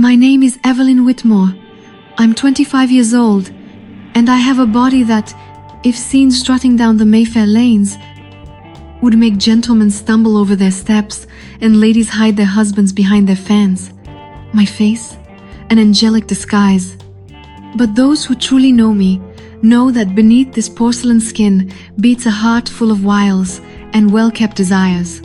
My name is Evelyn Whitmore. I'm 25 years old, and I have a body that, if seen strutting down the Mayfair lanes, would make gentlemen stumble over their steps and ladies hide their husbands behind their fans. My face, an angelic disguise. But those who truly know me know that beneath this porcelain skin beats a heart full of wiles and well-kept desires.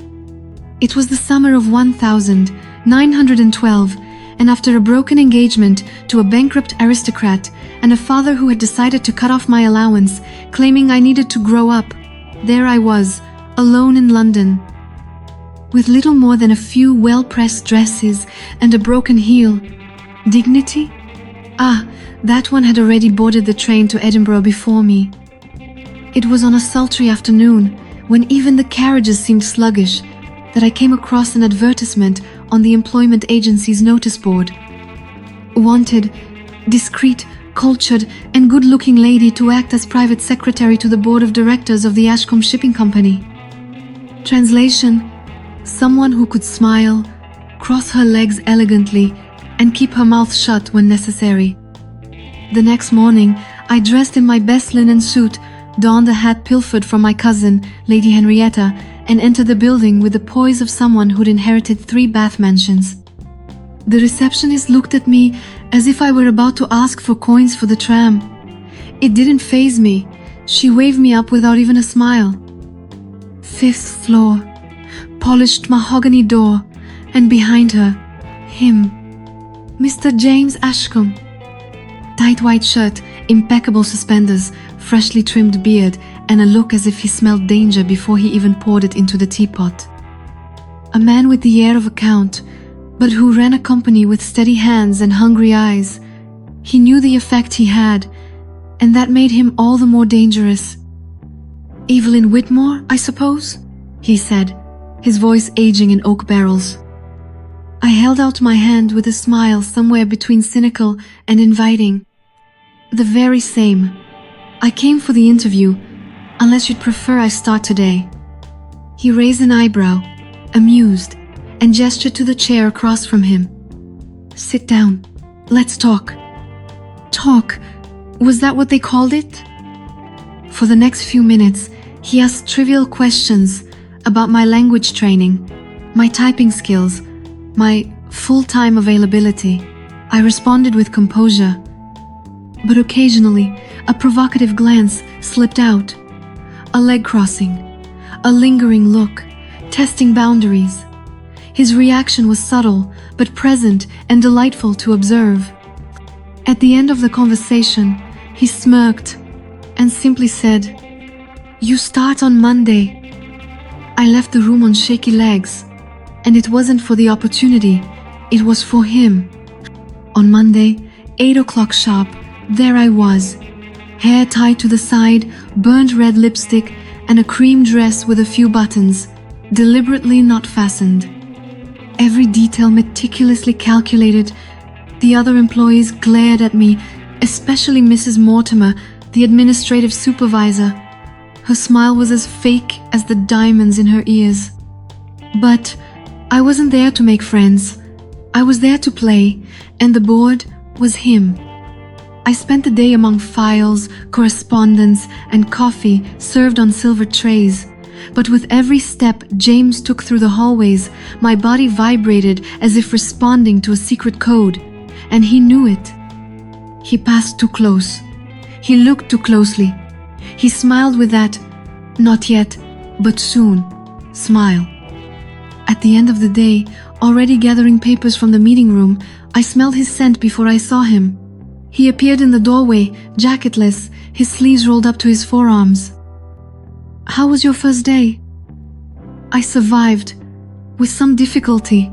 It was the summer of 1912, and after a broken engagement to a bankrupt aristocrat and a father who had decided to cut off my allowance, claiming I needed to grow up, there I was, alone in London, with little more than a few well-pressed dresses and a broken heel. Dignity? Ah, that one had already boarded the train to Edinburgh before me. It was on a sultry afternoon, when even the carriages seemed sluggish, that I came across an advertisement on the employment agency's notice board. Wanted, discreet, cultured, and good-looking lady to act as private secretary to the board of directors of the Ashcombe Shipping Company. Translation: someone who could smile, cross her legs elegantly, and keep her mouth shut when necessary. The next morning, I dressed in my best linen suit, donned a hat pilfered from my cousin, Lady Henrietta, and entered the building with the poise of someone who'd inherited 3 Bath mansions. The receptionist looked at me as if I were about to ask for coins for the tram. It didn't faze me. She waved me up without even a smile. 5th floor, polished mahogany door, and behind her, him, Mr. James Ashcombe. Tight white shirt, impeccable suspenders, freshly trimmed beard, and a look as if he smelled danger before he even poured it into the teapot. A man with the air of a count, but who ran a company with steady hands and hungry eyes. He knew the effect he had, and that made him all the more dangerous. "Evelyn Whitmore, I suppose?" he said, his voice aging in oak barrels. I held out my hand with a smile somewhere between cynical and inviting. "The very same. I came for the interview, unless you'd prefer I start today." He raised an eyebrow, amused, and gestured to the chair across from him. "Sit down. Let's talk." Talk? Was that what they called it? For the next few minutes, he asked trivial questions about my language training, my typing skills, my full-time availability. I responded with composure, but occasionally a provocative glance slipped out, a leg crossing, a lingering look, testing boundaries. His reaction was subtle, but present and delightful to observe. At the end of the conversation, he smirked and simply said, "You start on Monday." I left the room on shaky legs, and it wasn't for the opportunity, it was for him. On Monday, 8 o'clock sharp, there I was, hair tied to the side, burnt red lipstick, and a cream dress with a few buttons, deliberately not fastened. Every detail meticulously calculated. The other employees glared at me, especially Mrs. Mortimer, the administrative supervisor. Her smile was as fake as the diamonds in her ears. But I wasn't there to make friends. I was there to play, and the board was him. I spent the day among files, correspondence, and coffee served on silver trays. But with every step James took through the hallways, my body vibrated as if responding to a secret code, and he knew it. He passed too close. He looked too closely. He smiled with that, "Not yet, but soon," smile. At the end of the day, already gathering papers from the meeting room, I smelled his scent before I saw him. He appeared in the doorway, jacketless, his sleeves rolled up to his forearms. "How was your first day?" I survived, with some difficulty.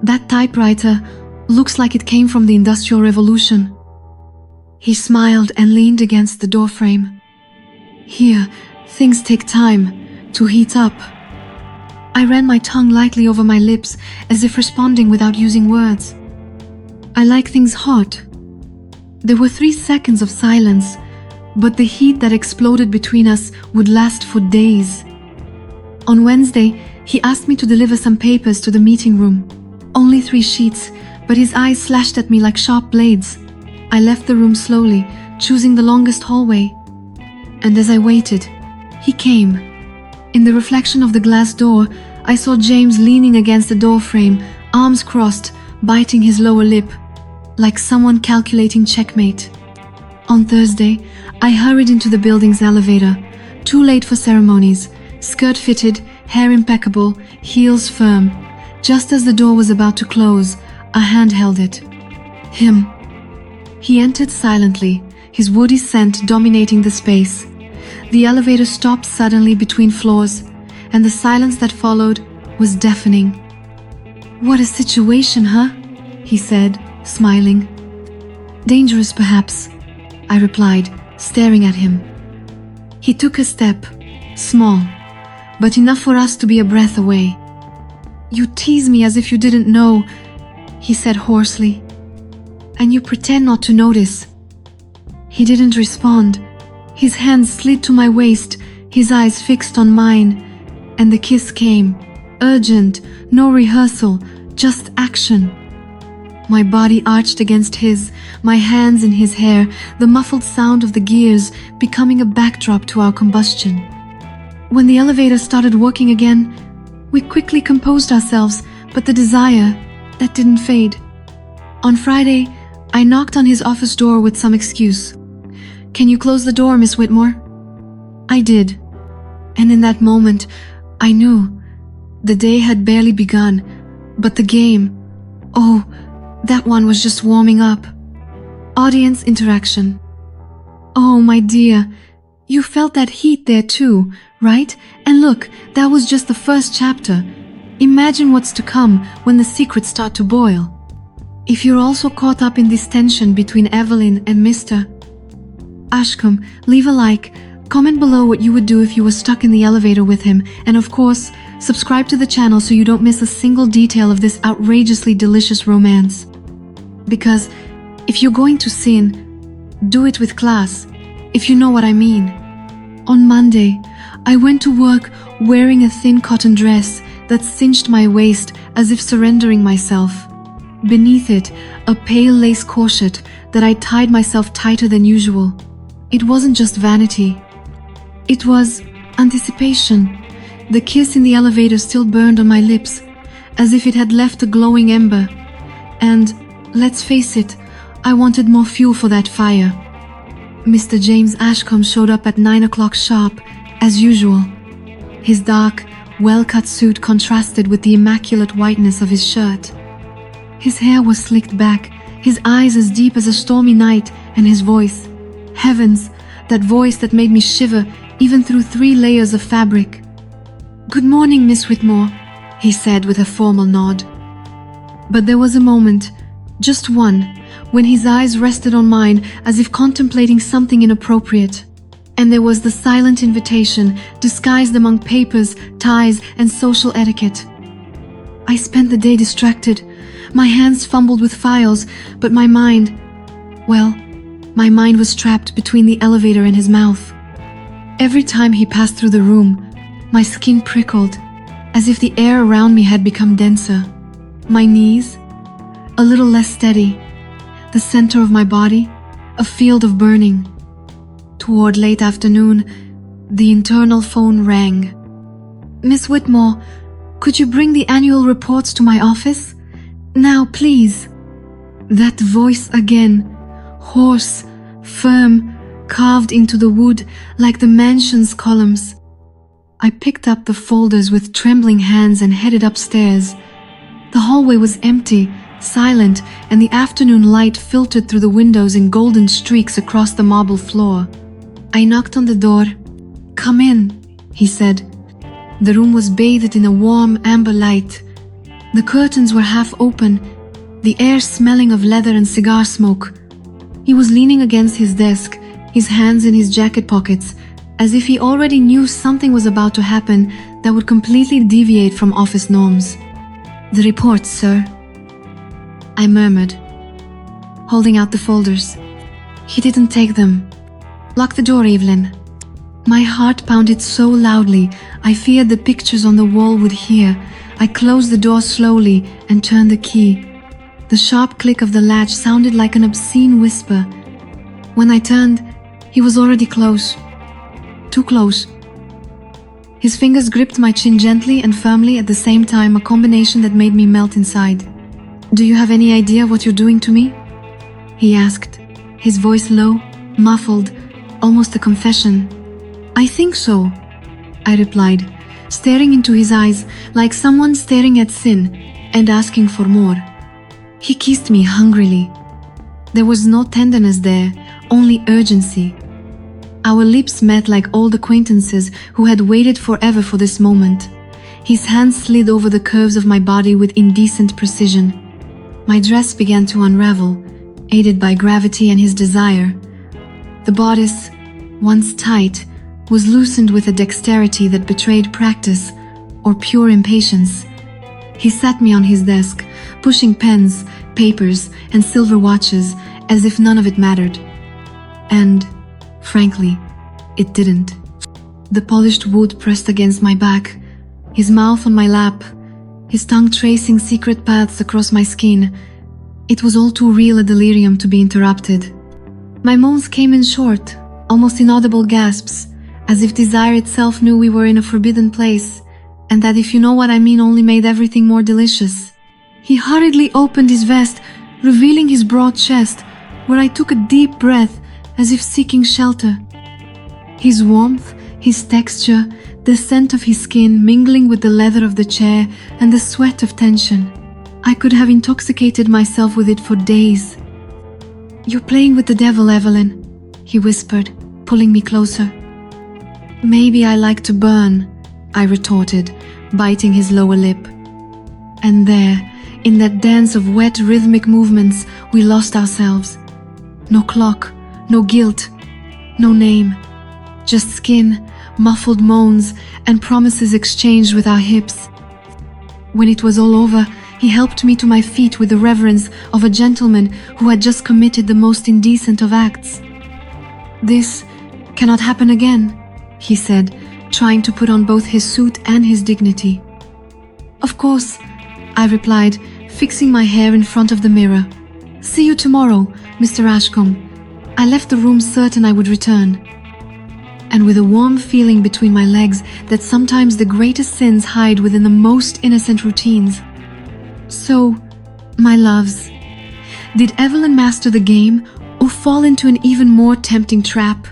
That typewriter looks like it came from the Industrial Revolution. He smiled and leaned against the doorframe. "Here, things take time to heat up." I ran my tongue lightly over my lips as if responding without using words. "I like things hot." There were 3 seconds of silence, but the heat that exploded between us would last for days. On Wednesday, he asked me to deliver some papers to the meeting room. Only 3 sheets, but his eyes slashed at me like sharp blades. I left the room slowly, choosing the longest hallway. And as I waited, he came. In the reflection of the glass door, I saw James leaning against the doorframe, arms crossed, biting his lower lip, like someone calculating checkmate. On Thursday, I hurried into the building's elevator, too late for ceremonies, skirt fitted, hair impeccable, heels firm. Just as the door was about to close, a hand held it. Him. He entered silently, his woody scent dominating the space. The elevator stopped suddenly between floors, and the silence that followed was deafening. "What a situation, huh?" he said, smiling. "Dangerous, perhaps," I replied, staring at him. He took a step, small, but enough for us to be a breath away. "You tease me as if you didn't know," he said hoarsely. "And you pretend not to notice." He didn't respond. His hand slid to my waist, his eyes fixed on mine, and the kiss came. Urgent, no rehearsal, just action. My body arched against his, my hands in his hair, the muffled sound of the gears becoming a backdrop to our combustion. When the elevator started working again, we quickly composed ourselves, but the desire, that didn't fade. On Friday, I knocked on his office door with some excuse. "Can you close the door, Miss Whitmore?" I did. And in that moment, I knew. The day had barely begun, but the game, oh, that one was just warming up. Audience interaction. "Oh, my dear, you felt that heat there too, right? And look, that was just the first chapter. Imagine what's to come when the secrets start to boil. If you're also caught up in this tension between Evelyn and Mr. Ashcombe, leave a like, comment below what you would do if you were stuck in the elevator with him, and of course, subscribe to the channel so you don't miss a single detail of this outrageously delicious romance. Because if you're going to sin, do it with class, if you know what I mean." On Monday, I went to work wearing a thin cotton dress that cinched my waist as if surrendering myself. Beneath it, a pale lace corset that I tied myself tighter than usual. It wasn't just vanity. It was anticipation. The kiss in the elevator still burned on my lips, as if it had left a glowing ember. And, let's face it, I wanted more fuel for that fire. Mr. James Ashcombe showed up at 9 o'clock sharp, as usual. His dark, well-cut suit contrasted with the immaculate whiteness of his shirt. His hair was slicked back, his eyes as deep as a stormy night, and his voice. Heavens, that voice that made me shiver even through 3 layers of fabric. "Good morning, Miss Whitmore," he said with a formal nod. But there was a moment, just one, when his eyes rested on mine as if contemplating something inappropriate. And there was the silent invitation disguised among papers, ties, and social etiquette. I spent the day distracted. My hands fumbled with files, but my mind, well, my mind was trapped between the elevator and his mouth. Every time he passed through the room, my skin prickled, as if the air around me had become denser. My knees, a little less steady. The center of my body, a field of burning. Toward late afternoon, the internal phone rang. "Miss Whitmore, could you bring the annual reports to my office? Now, please." That voice again, hoarse, firm, carved into the wood like the mansion's columns. I picked up the folders with trembling hands and headed upstairs. The hallway was empty, silent, and the afternoon light filtered through the windows in golden streaks across the marble floor. I knocked on the door. "Come in," he said. The room was bathed in a warm amber light. The curtains were half open, the air smelling of leather and cigar smoke. He was leaning against his desk, his hands in his jacket pockets, as if he already knew something was about to happen that would completely deviate from office norms. "The reports, sir," I murmured, holding out the folders. He didn't take them. "Lock the door, Evelyn." My heart pounded so loudly, I feared the pictures on the wall would hear. I closed the door slowly and turned the key. The sharp click of the latch sounded like an obscene whisper. When I turned, he was already close. Too close. His fingers gripped my chin gently and firmly at the same time, a combination that made me melt inside. "Do you have any idea what you're doing to me?" he asked, his voice low, muffled, almost a confession. "I think so," I replied, staring into his eyes like someone staring at sin and asking for more. He kissed me hungrily. There was no tenderness there, only urgency. Our lips met like old acquaintances who had waited forever for this moment. His hands slid over the curves of my body with indecent precision. My dress began to unravel, aided by gravity and his desire. The bodice, once tight, was loosened with a dexterity that betrayed practice or pure impatience. He sat me on his desk, pushing pens, papers, and silver watches as if none of it mattered. And, frankly, it didn't. The polished wood pressed against my back, his mouth on my lap, his tongue tracing secret paths across my skin. It was all too real a delirium to be interrupted. My moans came in short, almost inaudible gasps, as if desire itself knew we were in a forbidden place, and that, if you know what I mean, only made everything more delicious. He hurriedly opened his vest, revealing his broad chest, where I took a deep breath as if seeking shelter. His warmth, his texture, the scent of his skin mingling with the leather of the chair and the sweat of tension. I could have intoxicated myself with it for days. "You're playing with the devil, Evelyn," he whispered, pulling me closer. "Maybe I like to burn," I retorted, biting his lower lip. And there, in that dance of wet rhythmic movements, we lost ourselves. No clock, no guilt, no name. Just skin, muffled moans, and promises exchanged with our hips. When it was all over, he helped me to my feet with the reverence of a gentleman who had just committed the most indecent of acts. "This cannot happen again," he said, trying to put on both his suit and his dignity. "Of course," I replied, fixing my hair in front of the mirror. "See you tomorrow, Mr. Ashcombe." I left the room certain I would return, and with a warm feeling between my legs that sometimes the greatest sins hide within the most innocent routines. So, my loves, did Evelyn master the game or fall into an even more tempting trap?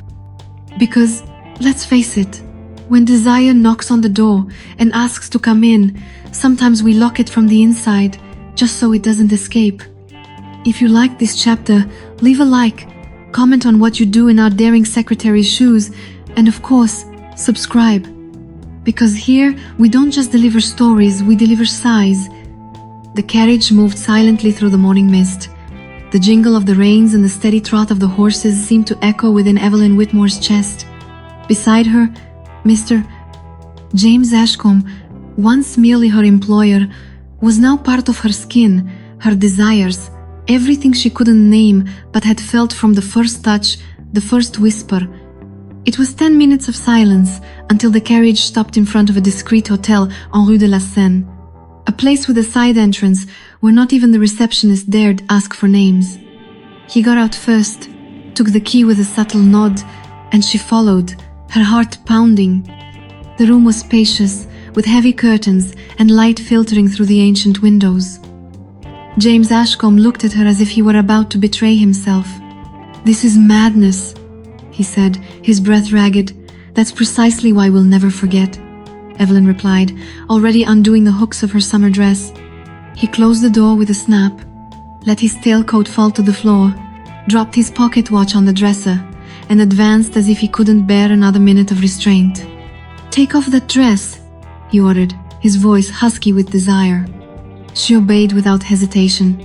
Because, let's face it, when desire knocks on the door and asks to come in, sometimes we lock it from the inside, just so it doesn't escape. If you like this chapter, leave a like, comment on what you do in our daring secretary's shoes, and of course, subscribe. Because here, we don't just deliver stories, we deliver sighs. The carriage moved silently through the morning mist. The jingle of the reins and the steady trot of the horses seemed to echo within Evelyn Whitmore's chest. Beside her, Mr. James Ashcombe, once merely her employer, was now part of her skin, her desires, everything she couldn't name but had felt from the first touch, the first whisper. It was 10 minutes of silence until the carriage stopped in front of a discreet hotel en Rue de la Seine, a place with a side entrance where not even the receptionist dared ask for names. He got out first, took the key with a subtle nod, and she followed, her heart pounding. The room was spacious, with heavy curtains and light filtering through the ancient windows. James Ashcombe looked at her as if he were about to betray himself. "This is madness," he said, his breath ragged. "That's precisely why we'll never forget," Evelyn replied, already undoing the hooks of her summer dress. He closed the door with a snap, let his tailcoat fall to the floor, dropped his pocket watch on the dresser, and advanced as if he couldn't bear another minute of restraint. "Take off that dress," he ordered, his voice husky with desire. She obeyed without hesitation.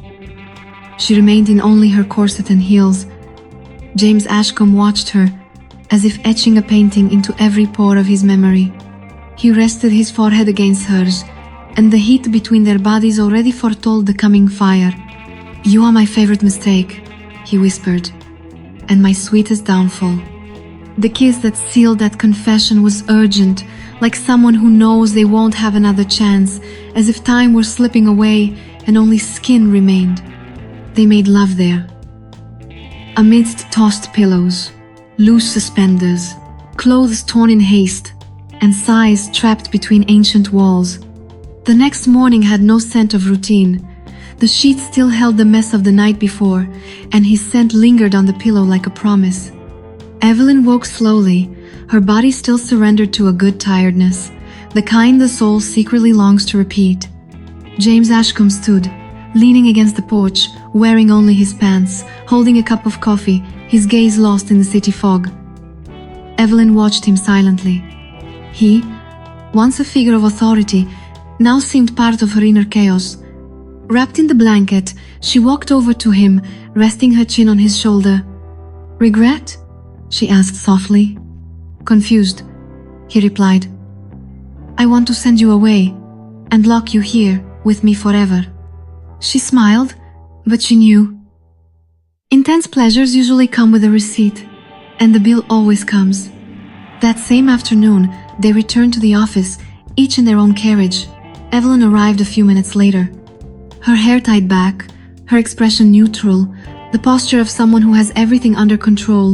She remained in only her corset and heels. James Ashcombe watched her, as if etching a painting into every pore of his memory. He rested his forehead against hers, and the heat between their bodies already foretold the coming fire. "You are my favorite mistake," he whispered, "and my sweetest downfall." The kiss that sealed that confession was urgent, like someone who knows they won't have another chance, as if time were slipping away and only skin remained. They made love there. Amidst tossed pillows, loose suspenders, clothes torn in haste, and sighs trapped between ancient walls. The next morning had no scent of routine. The sheets still held the mess of the night before, and his scent lingered on the pillow like a promise. Evelyn woke slowly, her body still surrendered to a good tiredness, the kind the soul secretly longs to repeat. James Ashcombe stood, leaning against the porch, wearing only his pants, holding a cup of coffee, his gaze lost in the city fog. Evelyn watched him silently. He, once a figure of authority, now seemed part of her inner chaos. Wrapped in the blanket, she walked over to him, resting her chin on his shoulder. "Regret?" she asked softly. "Confused," he replied. "I want to send you away and lock you here with me forever." She smiled, but she knew. Intense pleasures usually come with a receipt, and the bill always comes. That same afternoon, they returned to the office, each in their own carriage. Evelyn arrived a few minutes later. Her hair tied back, her expression neutral, the posture of someone who has everything under control.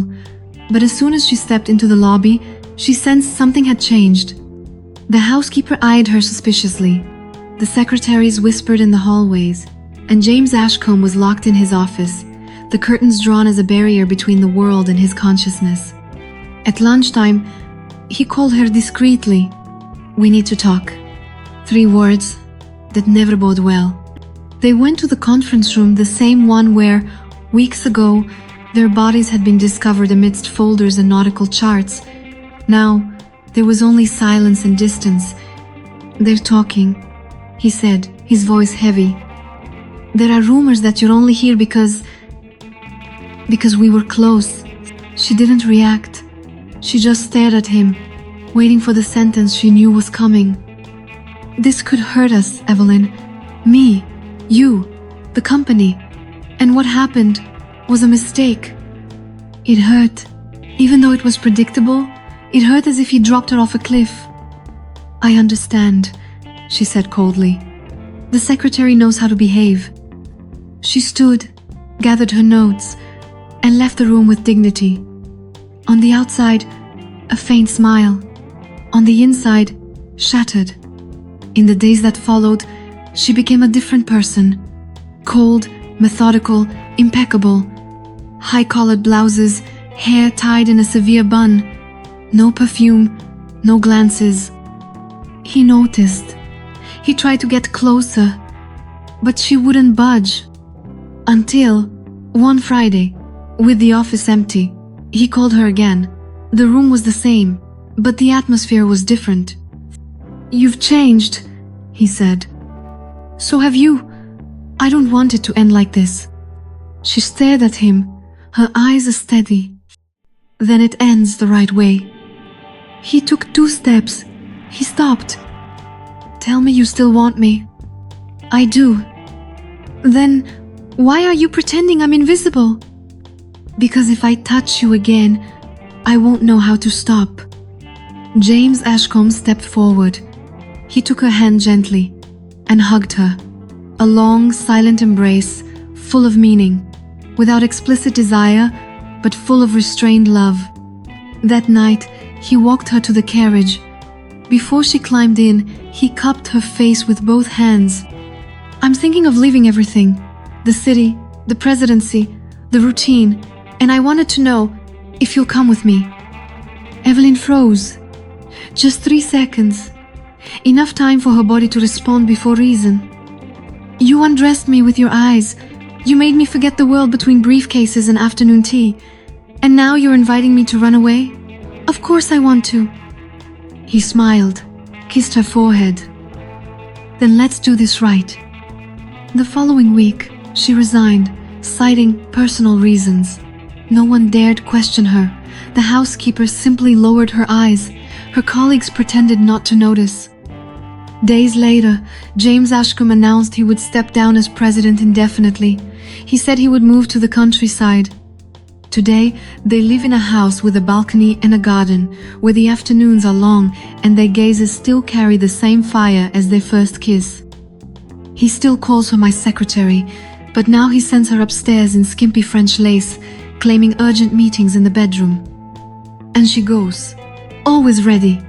But as soon as she stepped into the lobby, she sensed something had changed. The housekeeper eyed her suspiciously. The secretaries whispered in the hallways, and James Ashcombe was locked in his office, the curtains drawn as a barrier between the world and his consciousness. At lunchtime, he called her discreetly. "We need to talk." 3 words that never bode well. They went to the conference room, the same one where, weeks ago, their bodies had been discovered amidst folders and nautical charts. Now, there was only silence and distance. "They're talking," he said, his voice heavy. "There are rumors that you're only here because we were close." She didn't react. She just stared at him, waiting for the sentence she knew was coming. "This could hurt us, Evelyn. Me, you, the company. And what happened was a mistake." It hurt. Even though it was predictable, it hurt as if he dropped her off a cliff. "I understand," she said coldly. "The secretary knows how to behave." She stood, gathered her notes, and left the room with dignity. On the outside, a faint smile. On the inside, shattered. In the days that followed, she became a different person. Cold, methodical, impeccable. High-collared blouses, hair tied in a severe bun. No perfume, no glances. He noticed. He tried to get closer, but she wouldn't budge. Until, one Friday, with the office empty, he called her again. The room was the same, but the atmosphere was different. "You've changed," he said. "So have you. I don't want it to end like this." She stared at him, her eyes steady. "Then it ends the right way." He took 2 steps. He stopped. "Tell me you still want me." "I do." "Then why are you pretending I'm invisible?" "Because if I touch you again, I won't know how to stop." James Ashcombe stepped forward. He took her hand gently and hugged her. A long, silent embrace, full of meaning, without explicit desire, but full of restrained love. That night, he walked her to the carriage. Before she climbed in, he cupped her face with both hands. "I'm thinking of leaving everything. The city, the presidency, the routine, and I wanted to know if you'll come with me." Evelyn froze. Just 3 seconds. Enough time for her body to respond before reason. "You undressed me with your eyes. You made me forget the world between briefcases and afternoon tea. And now you're inviting me to run away? Of course I want to." He smiled, kissed her forehead. "Then let's do this right." The following week, she resigned, citing personal reasons. No one dared question her. The housekeeper simply lowered her eyes. Her colleagues pretended not to notice. Days later, James Ashcombe announced he would step down as president indefinitely. He said he would move to the countryside. Today, they live in a house with a balcony and a garden, where the afternoons are long and their gazes still carry the same fire as their first kiss. He still calls her my secretary, But now he sends her upstairs in skimpy French lace, claiming urgent meetings in the bedroom. And she goes, always ready,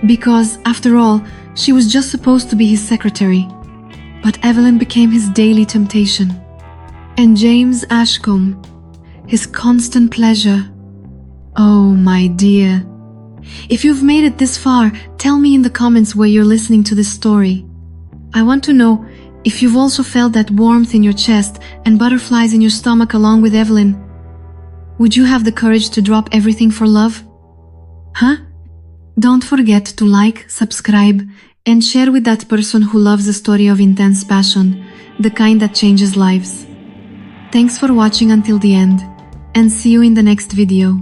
because, after all, she was just supposed to be his secretary. But Evelyn became his daily temptation. And James Ashcombe, his constant pleasure. Oh, my dear. If you've made it this far, tell me in the comments where you're listening to this story. I want to know if you've also felt that warmth in your chest and butterflies in your stomach along with Evelyn. Would you have the courage to drop everything for love? Huh? Don't forget to like, subscribe, and share with that person who loves a story of intense passion, the kind that changes lives. Thanks for watching until the end, and see you in the next video.